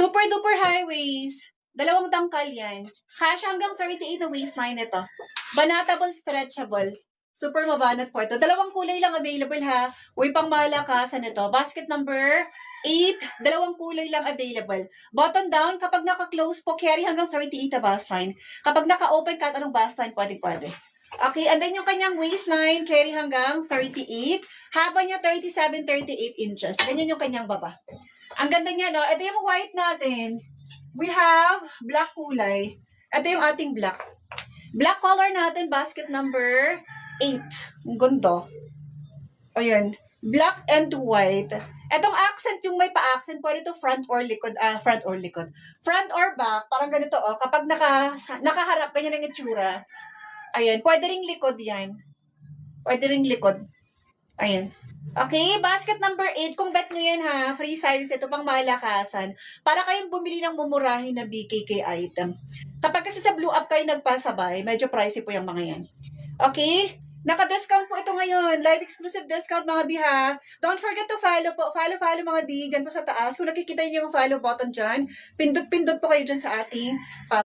Super duper high waist. Dalawang tangkal yan. Kasha hanggang 38 na waistline ito. Banatable, stretchable. Super mabanat po ito. Dalawang kulay lang available ha. Uy, pang malakasan ito. Basket number 8. Dalawang kulay lang available. Button down, kapag naka-close po, carry hanggang 38 na bustline. Kapag naka-open, kahit anong bustline, pwede. Okay, and then yung kanyang waistline, carry hanggang 38. Haba niya 37, 38 inches. Ganyan yung kanyang baba. Ang ganda niya, no? Ito yung white natin. We have black kulay. Ito yung ating black. Black color natin, basket number 8. Ang ganda. Ayan. Black and white. Etong accent, yung may pa-accent, pwede ito front or likod. Front or back, parang ganito, oh. Kapag nakaharap, ganyan ang itsura. Ayan. Pwede ring likod yan. Ayan. Okay, basket number 8. Kung bet nyo yan ha, free size ito pang malakasan. Para kayong bumili ng mumurahin na BKK item. Kapag kasi sa Blue Up kayo nagpasabay, medyo pricey po yung mga yan. Okay? Naka-discount po ito ngayon. Live exclusive discount mga biha. Don't forget to follow po. Follow mga bi. Dyan po sa taas. Kung nakikita niyo yung follow button dyan, pindot-pindot po kayo dyan sa ating follow.